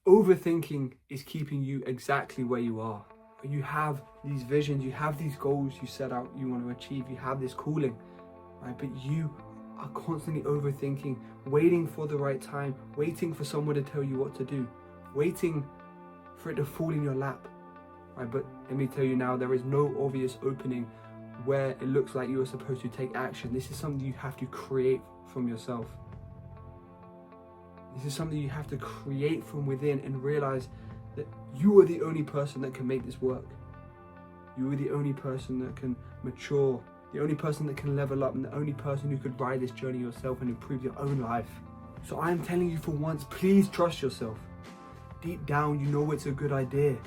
Overthinking is keeping you exactly where you are. You have these visions, you have these goals you set out, you want to achieve, you have this calling, right? But you are constantly overthinking, waiting for the right time, waiting for someone to tell you what to do, waiting for it to fall in your lap, right? But let me tell you now, there is no obvious opening where it looks like you are supposed to take action. This is something you have to create from yourself. This is something you have to create from within and realize that you are the only person that can make this work. You are the only person that can mature, the only person that can level up, and the only person who could ride this journey yourself and improve your own life. So I am telling you for once, please trust yourself. Deep down, you know it's a good idea.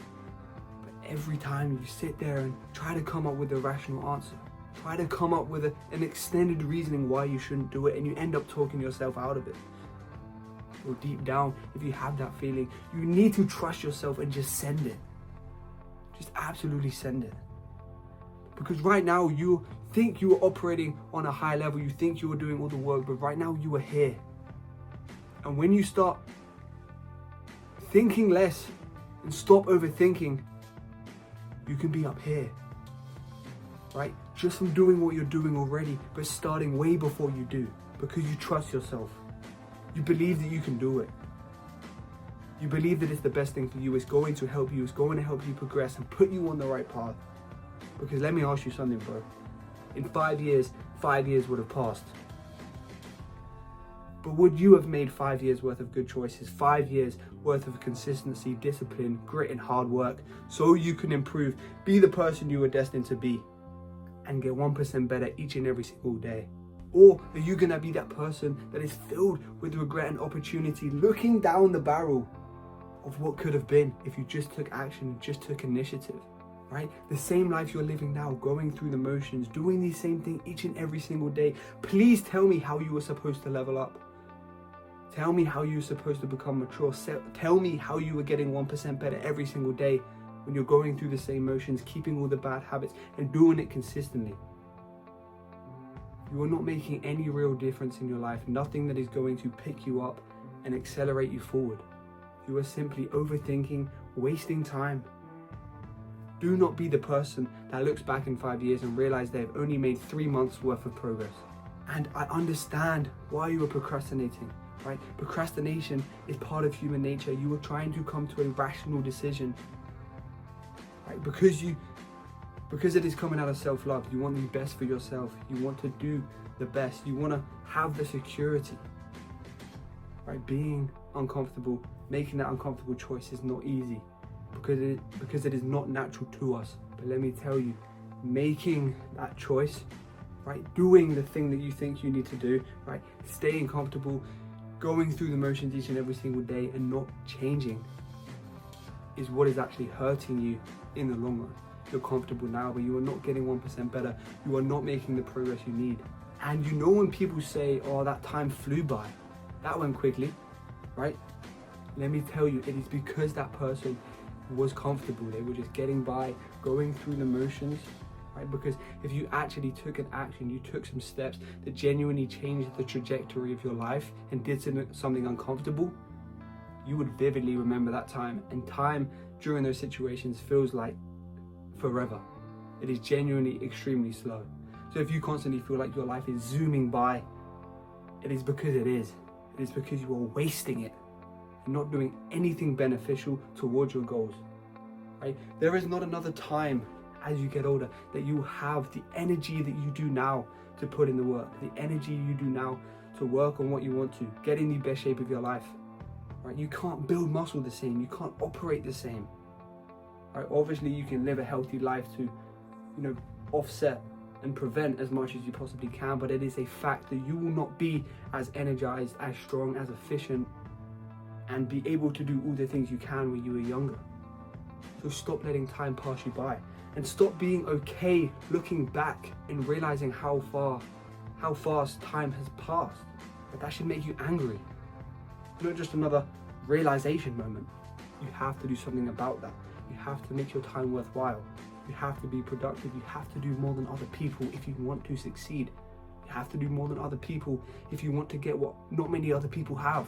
But every time you sit there and try to come up with a rational answer, try to come up with an extended reasoning why you shouldn't do it, and you end up talking yourself out of it. Or deep down, if you have that feeling, you need to trust yourself and just send it. Just absolutely send it. Because right now you think you are operating on a high level, you think you are doing all the work, but right now you are here. And when you start thinking less and stop overthinking, you can be up here, right? Just from doing what you're doing already, but starting way before you do, because you trust yourself. You believe that you can do it. You believe that it's the best thing for you. It's going to help you. It's going to help you progress and put you on the right path. Because let me ask you something, bro. In 5 years would have passed. But would you have made 5 years worth of good choices, 5 years worth of consistency, discipline, grit and hard work, so you can improve, be the person you were destined to be, and get 1% better each and every single day? Or are you going to be that person that is filled with regret and opportunity, looking down the barrel of what could have been if you just took action, just took initiative, right? The same life you're living now, going through the motions, doing the same thing each and every single day. Please tell me how you were supposed to level up. Tell me how you were supposed to become mature. Tell me how you were getting 1% better every single day when you're going through the same motions, keeping all the bad habits and doing it consistently. You are not making any real difference in your life, nothing that is going to pick you up and accelerate you forward. You are simply overthinking, wasting time. Do not be the person that looks back in 5 years and realize they've only made 3 months worth of progress. And I understand why you are procrastinating, right? Procrastination is part of human nature. You are trying to come to a rational decision, right? Because it is coming out of self-love. You want the best for yourself. You want to do the best. You want to have the security, right? Being uncomfortable, making that uncomfortable choice is not easy because it is not natural to us. But let me tell you, making that choice, right? Doing the thing that you think you need to do, right? Staying comfortable, going through the motions each and every single day and not changing is what is actually hurting you in the long run. You're comfortable now, but you are not getting 1% better. You are not making the progress you need. And you know when people say, oh, that time flew by, that went quickly, right? Let me tell you, it is because that person was comfortable. They were just getting by, going through the motions, right? Because if you actually took an action, you took some steps that genuinely changed the trajectory of your life and did something uncomfortable, you would vividly remember that time. And time during those situations feels like forever. It is genuinely extremely slow. So if you constantly feel like your life is zooming by, it is because it is. It is because you are wasting it and not doing anything beneficial towards your goals, right? There is not another time as you get older that you have the energy that you do now to put in the work, the energy you do now to work on what you want to, get in the best shape of your life, right? You can't build muscle the same. You can't operate the same. Right, obviously you can live a healthy life to, offset and prevent as much as you possibly can, but it is a fact that you will not be as energized, as strong, as efficient, and be able to do all the things you can when you were younger. So stop letting time pass you by, and stop being okay looking back and realizing how fast time has passed. But that should make you angry, not just another realization moment. You have to do something about that. You have to make your time worthwhile. You have to be productive. You have to do more than other people if you want to succeed. You have to do more than other people if you want to get what not many other people have.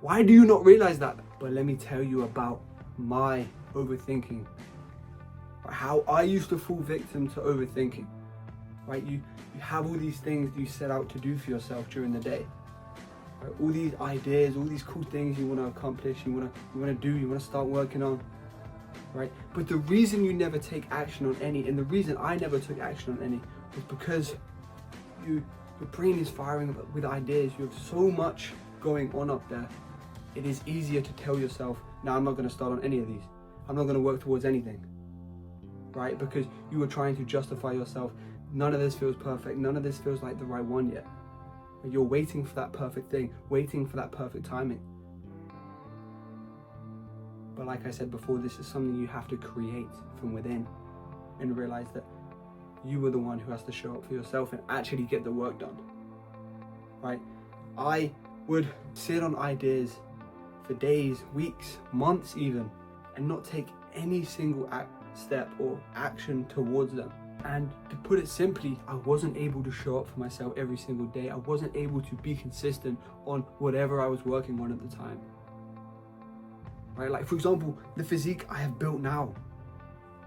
Why do you not realize that? But let me tell you about my overthinking. How I used to fall victim to overthinking. Right? You have all these things you set out to do for yourself during the day. Right? All these ideas, all these cool things you want to accomplish, you want to do, you want to start working on. Right? But the reason you never take action on any, and the reason I never took action on any, was because your brain is firing with ideas. You have so much going on up there. It is easier to tell yourself, no, I'm not going to start on any of these. I'm not going to work towards anything. Right? Because you are trying to justify yourself. None of this feels perfect. None of this feels like the right one yet. You're waiting for that perfect thing, waiting for that perfect timing. But like I said before, this is something you have to create from within and realize that you are the one who has to show up for yourself and actually get the work done. Right? I would sit on ideas for days, weeks, months even, and not take any single step or action towards them. And to put it simply, I wasn't able to show up for myself every single day. I wasn't able to be consistent on whatever I was working on at the time. Right? Like, for example, the physique I have built now,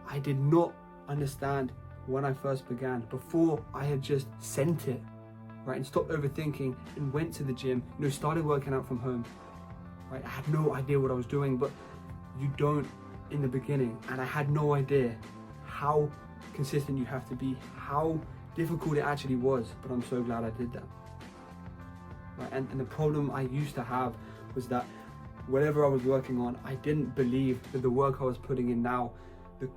I did not understand when I first began, before I had just sent it, right, and stopped overthinking and went to the gym, started working out from home. Right? I had no idea what I was doing, but you don't in the beginning, and I had no idea how consistent you have to be, how difficult it actually was, but I'm so glad I did that. Right? And the problem I used to have was that whatever I was working on, I didn't believe that the work I was putting in now, the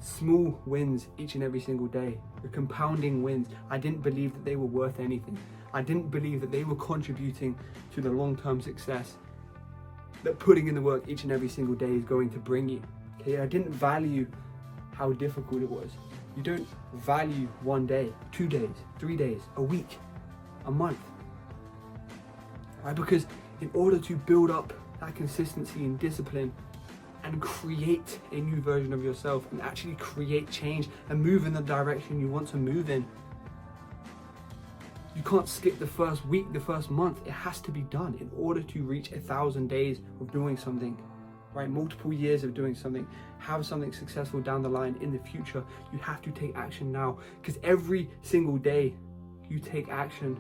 small wins each and every single day, the compounding wins, I didn't believe that they were worth anything. I didn't believe that they were contributing to the long-term success that putting in the work each and every single day is going to bring you. Okay, I didn't value how difficult it was. You don't value 1 day, 2 days, 3 days, a week, a month. Right? Because in order to build up that consistency and discipline and create a new version of yourself and actually create change and move in the direction you want to move in, you can't skip the first week, the first month. It has to be done in order to reach 1,000 days of doing something, right? Multiple years of doing something, have something successful down the line in the future. You have to take action now, because every single day you take action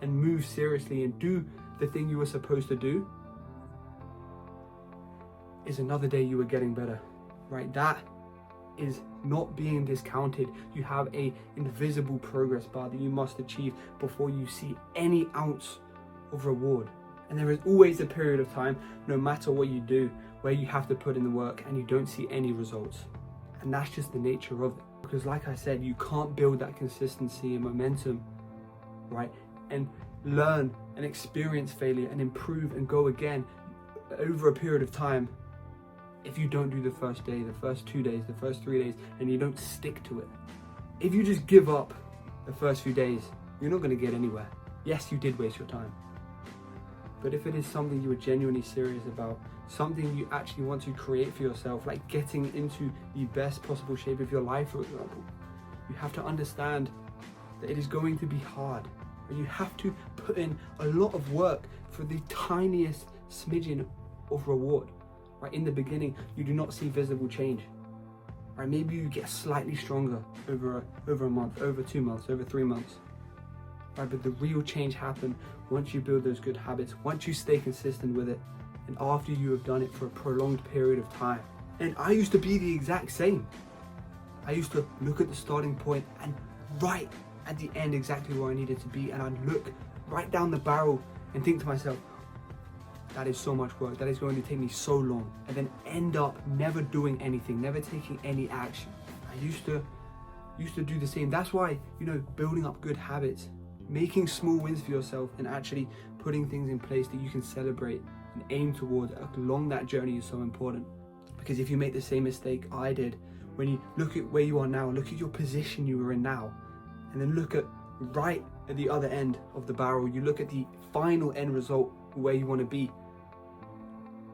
and move seriously and do the thing you were supposed to do is another day you are getting better, right? That is not being discounted. You have a invisible progress bar that you must achieve before you see any ounce of reward. And there is always a period of time, no matter what you do, where you have to put in the work and you don't see any results. And that's just the nature of it. Because like I said, you can't build that consistency and momentum, right? And learn and experience failure and improve and go again over a period of time if you don't do the first day, the first 2 days, the first 3 days, and you don't stick to it. If you just give up the first few days, you're not going to get anywhere. Yes, you did waste your time. But if it is something you are genuinely serious about, something you actually want to create for yourself, like getting into the best possible shape of your life, for example, you have to understand that it is going to be hard. And you have to put in a lot of work for the tiniest smidgen of reward. Right, in the beginning, you do not see visible change. Right, maybe you get slightly stronger over a month, over 2 months, over 3 months. Right, but the real change happens once you build those good habits, once you stay consistent with it, and after you have done it for a prolonged period of time. And I used to be the exact same. I used to look at the starting point and right at the end exactly where I needed to be, and I'd look right down the barrel and think to myself, that is so much work, that is going to take me so long, and then end up never doing anything, never taking any action. I used to do the same. That's why, building up good habits, making small wins for yourself, and actually putting things in place that you can celebrate and aim towards along that journey is so important. Because if you make the same mistake I did, when you look at where you are now, look at your position you are in now, and then look at right at the other end of the barrel, you look at the final end result where you want to be,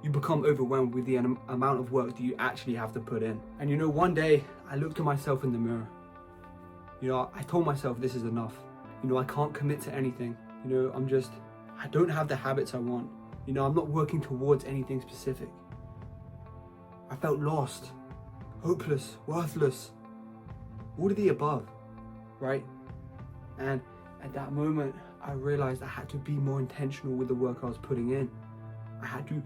you become overwhelmed with the amount of work that you actually have to put in. And one day I looked at myself in the mirror. I told myself this is enough. I can't commit to anything. I don't have the habits I want. You know, I'm not working towards anything specific. I felt lost, hopeless, worthless, all of the above, right? And at that moment, I realized I had to be more intentional with the work I was putting in. I had to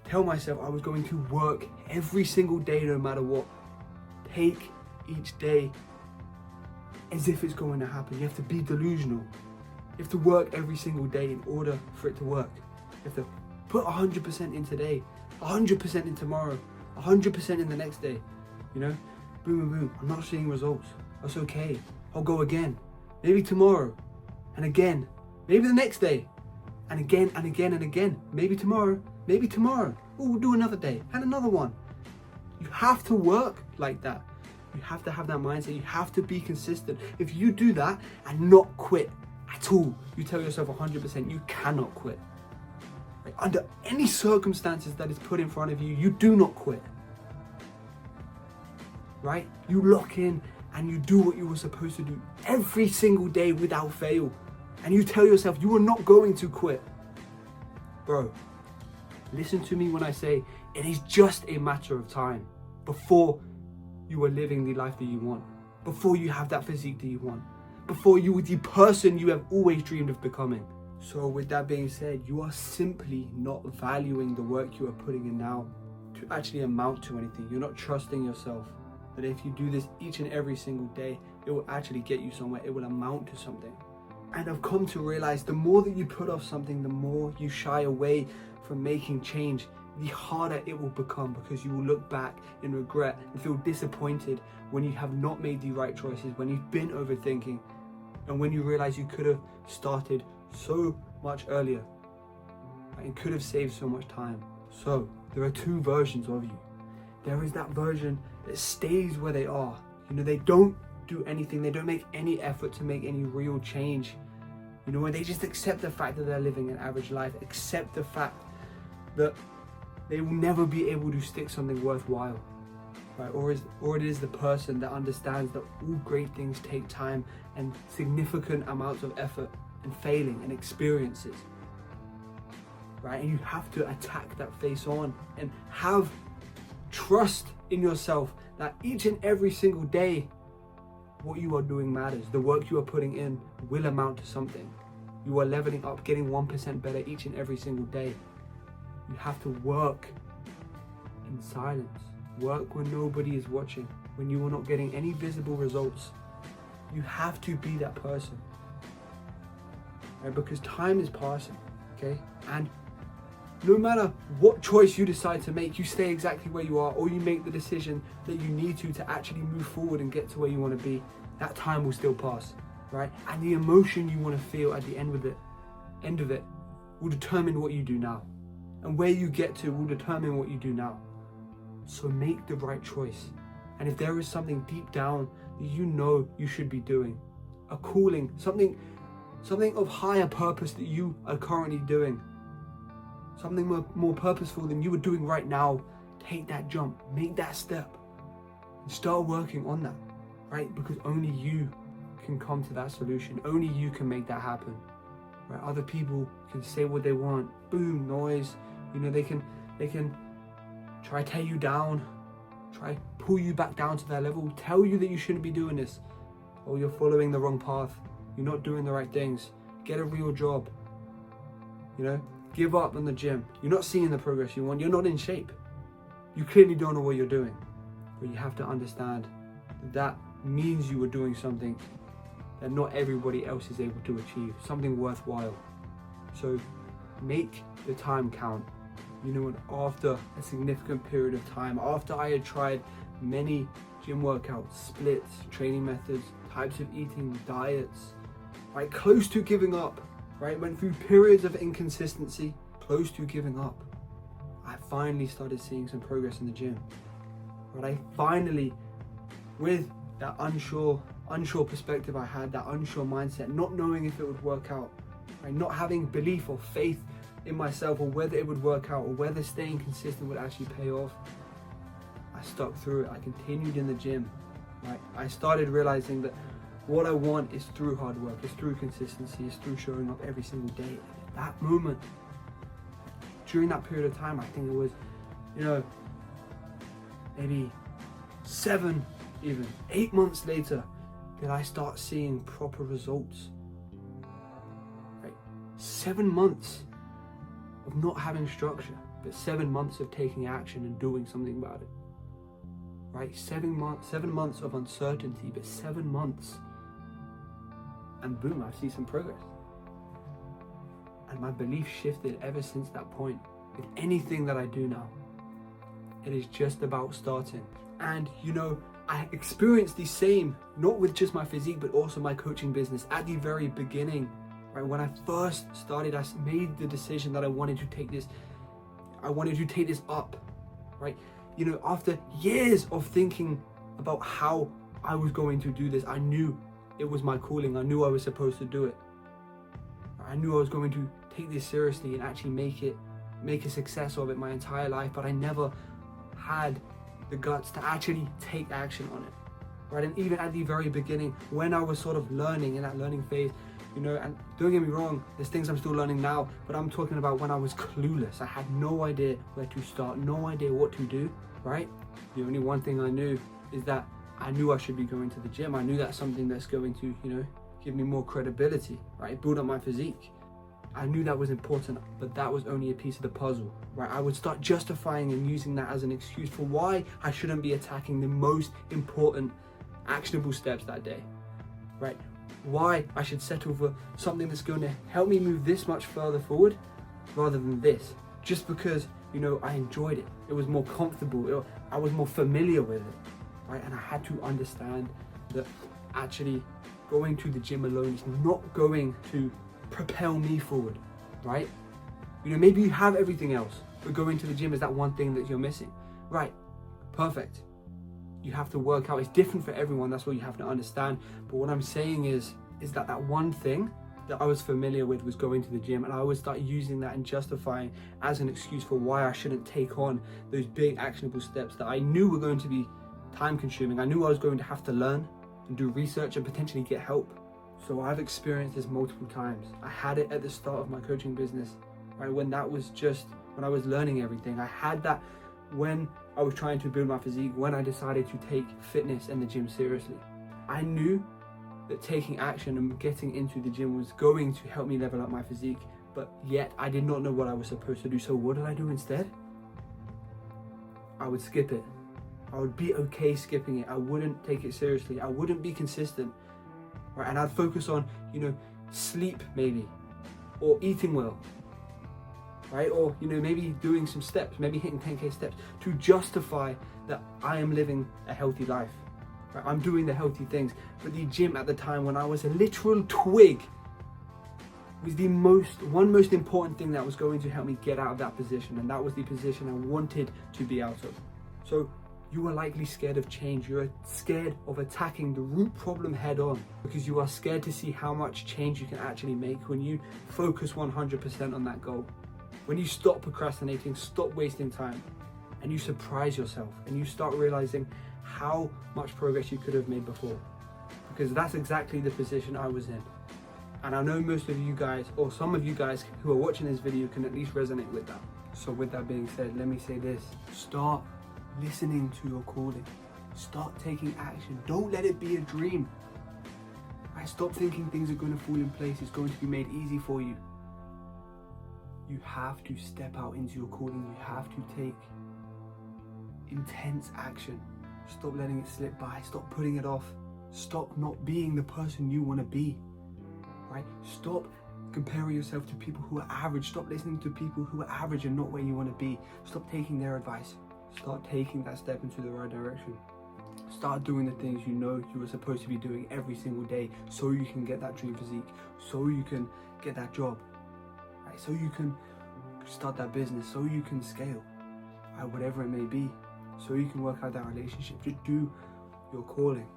tell myself I was going to work every single day, no matter what. Take each day as if it's going to happen. You have to be delusional. You have to work every single day in order for it to work. You have to put 100% in today, 100% in tomorrow, 100% in the next day. You know, boom, boom, boom. I'm not seeing results. That's okay. I'll go again. Maybe tomorrow, and again. Maybe the next day, and again, and again, and again. Maybe tomorrow. Maybe tomorrow. Oh, we'll do another day and another one. You have to work like that. You have to have that mindset. You have to be consistent. If you do that and not quit at all, you tell yourself 100% you cannot quit. Like, under any circumstances that is put in front of you, you do not quit. Right? You lock in and you do what you were supposed to do every single day without fail. And you tell yourself you are not going to quit. Bro, listen to me when I say it is just a matter of time before you are living the life that you want, before you have that physique that you want, before you are the person you have always dreamed of becoming. So with that being said, you are simply not valuing the work you are putting in now to actually amount to anything. You're not trusting yourself that if you do this each and every single day, it will actually get you somewhere. It will amount to something. And I've come to realize the more that you put off something, the more you shy away from making change, the harder it will become, because you will look back in regret and feel disappointed when you have not made the right choices, when you've been overthinking, and when you realize you could have started so much earlier and could have saved so much time. So there are two versions of you. There is that version that stays where they are. You know, they don't do anything, they don't make any effort to make any real change. You know, when they just accept the fact that they're living an average life, accept the fact that they will never be able to stick something worthwhile, right? Or it is the person that understands that all great things take time and significant amounts of effort and failing and experiences, right? And you have to attack that face on and have trust in yourself that each and every single day, what you are doing matters. The work you are putting in will amount to something. You are leveling up, getting 1% better each and every single day. You have to work in silence. Work when nobody is watching, when you are not getting any visible results. You have to be that person, right? Because time is passing, okay? And no matter what choice you decide to make, you stay exactly where you are, or you make the decision that you need to actually move forward and get to where you want to be, that time will still pass, right? And the emotion you want to feel at the end of it will determine what you do now. And where you get to will determine what you do now. So make the right choice. And if there is something deep down that you know you should be doing, a calling, something of higher purpose that you are currently doing, something more purposeful than you are doing right now, take that jump, make that step, and start working on that, right? Because only you can come to that solution. Only you can make that happen, right? Other people can say what they want, boom, noise. You know, they can try to tear you down, try pull you back down to their level, tell you that you shouldn't be doing this, or you're following the wrong path, you're not doing the right things, get a real job, you know, give up on the gym, you're not seeing the progress you want, you're not in shape, you clearly don't know what you're doing. But you have to understand that means you are doing something that not everybody else is able to achieve, something worthwhile. So make the time count. You know, and after a significant period of time, after I had tried many gym workouts, splits, training methods, types of eating, diets, right, close to giving up, right, went through periods of inconsistency, close to giving up, I finally started seeing some progress in the gym. Right, I finally, with that unsure perspective I had, that unsure mindset, not knowing if it would work out, right, not having belief or faith in myself or whether it would work out or whether staying consistent would actually pay off, I stuck through it. I continued in the gym, right? I started realizing that what I want is through hard work, it's through consistency, it's through showing up every single day. At that moment, during that period of time, I think it was, maybe 7, even 8 months later, did I start seeing proper results. Right? 7 months of not having structure, but 7 months of taking action and doing something about it. Right? 7 months of uncertainty, but 7 months, and boom, I see some progress. And my belief shifted ever since that point. With anything that I do now, it is just about starting. And I experienced the same, not with just my physique, but also my coaching business at the very beginning. Right? When I first started, I made the decision that I wanted to take this up. Right? After years of thinking about how I was going to do this, I knew it was my calling. I knew I was supposed to do it. I knew I was going to take this seriously and actually make a success of it my entire life, but I never had the guts to actually take action on it. Right? And even at the very beginning, when I was sort of learning, in that learning phase, and don't get me wrong, there's things I'm still learning now, but I'm talking about when I was clueless. I had no idea where to start, no idea what to do, right? The only one thing I knew is that I knew I should be going to the gym. I knew that's something that's going to, give me more credibility, right? Build up my physique. I knew that was important, but that was only a piece of the puzzle, right? I would start justifying and using that as an excuse for why I shouldn't be attacking the most important actionable steps that day, right? Why I should settle for something that's going to help me move this much further forward rather than this, just because, I enjoyed it. It was more comfortable. I was more familiar with it, right? And I had to understand that actually going to the gym alone is not going to propel me forward, right? Maybe you have everything else, but going to the gym is that one thing that you're missing, right? Perfect. You have to work out. It's different for everyone. That's what you have to understand. But what I'm saying is that one thing that I was familiar with was going to the gym, and I would start using that and justifying as an excuse for why I shouldn't take on those big actionable steps that I knew were going to be time consuming. I knew I was going to have to learn and do research and potentially get help. So I've experienced this multiple times. I had it at the start of my coaching business, right? When I was learning everything. I had that when I was trying to build my physique, when I decided to take fitness and the gym seriously. I knew that taking action and getting into the gym was going to help me level up my physique, but yet I did not know what I was supposed to do. So what did I do instead? I would skip it. I would be okay skipping it. I wouldn't take it seriously. I wouldn't be consistent. Right? And I'd focus on, sleep maybe, or eating well, right? Or, maybe doing some steps, maybe hitting 10K steps to justify that I am living a healthy life, right? I'm doing the healthy things. But the gym at the time, when I was a literal twig, was the most important thing that was going to help me get out of that position. And that was the position I wanted to be out of. So you are likely scared of change. You're scared of attacking the root problem head on because you are scared to see how much change you can actually make when you focus 100% on that goal. When you stop procrastinating, stop wasting time, and you surprise yourself and you start realizing how much progress you could have made before. Because that's exactly the position I was in. And I know most of you guys, or some of you guys who are watching this video, can at least resonate with that. So with that being said, let me say this. Start listening to your calling. Start taking action. Don't let it be a dream. Right? Stop thinking things are going to fall in place. It's going to be made easy for you. You have to step out into your calling. You have to take intense action. Stop letting it slip by. Stop putting it off. Stop not being the person you want to be. Right? Stop comparing yourself to people who are average. Stop listening to people who are average and not where you want to be. Stop taking their advice. Start taking that step into the right direction. Start doing the things you know you were supposed to be doing every single day so you can get that dream physique, so you can get that job, right? So you can start that business, so you can scale, right? Whatever it may be, so you can work out that relationship. Just do your calling.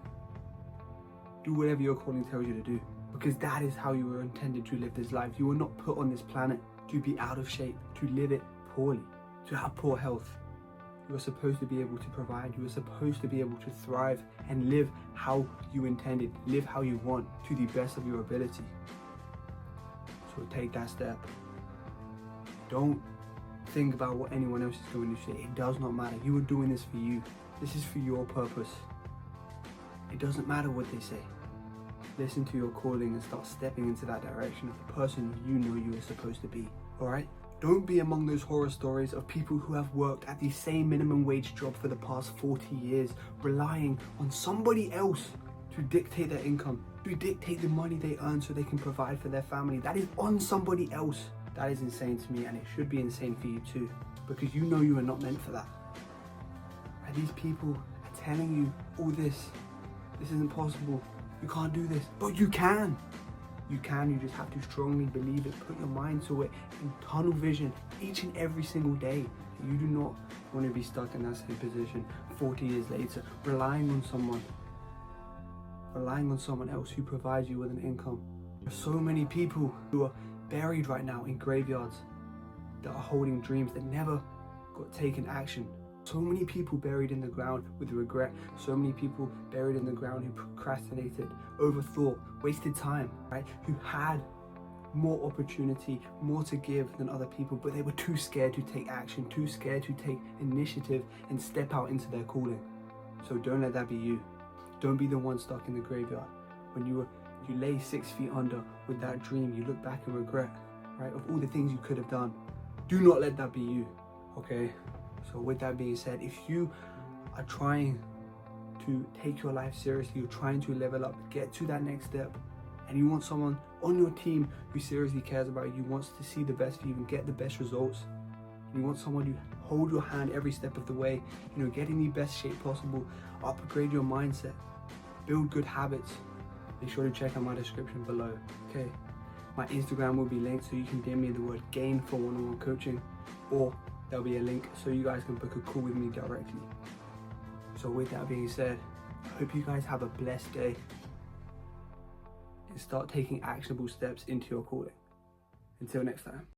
Do whatever your calling tells you to do, because that is how you were intended to live this life. You were not put on this planet to be out of shape, to live it poorly, to have poor health. You are supposed to be able to provide. You are supposed to be able to thrive and live how you intended, live how you want, to the best of your ability. So take that step. Don't think about what anyone else is going to say. It does not matter. You are doing this for you. This is for your purpose. It doesn't matter what they say. Listen to your calling and start stepping into that direction of the person you know you are supposed to be. Alright? Don't be among those horror stories of people who have worked at the same minimum wage job for the past 40 years, relying on somebody else to dictate their income, to dictate the money they earn so they can provide for their family. That is on somebody else. That is insane to me, and it should be insane for you too, because you know you are not meant for that. And these people are telling you all this. This isn't possible. You can't do this. But you can. You can. You just have to strongly believe it. Put your mind to it in tunnel vision each and every single day. You do not want to be stuck in that same position 40 years later, relying on someone else who provides you with an income. There's so many people who are buried right now in graveyards that are holding dreams that never got taken action. So many people buried in the ground with regret. So many people buried in the ground who procrastinated, overthought, wasted time, right? Who had more opportunity, more to give than other people, but they were too scared to take action, too scared to take initiative and step out into their calling. So don't let that be you. Don't be the one stuck in the graveyard. When you lay 6 feet under with that dream, you look back and regret, right? Of all the things you could have done. Do not let that be you, okay? So with that being said, if you are trying to take your life seriously, you're trying to level up, get to that next step, and you want someone on your team who seriously cares about you, wants to see the best for you and get the best results, and you want someone to hold your hand every step of the way, get in the best shape possible, upgrade your mindset, build good habits, make sure to check out my description below, okay? My Instagram will be linked, so you can DM me the word GAIN for one-on-one coaching, or there'll be a link so you guys can book a call with me directly. So with that being said, I hope you guys have a blessed day and start taking actionable steps into your calling. Until next time.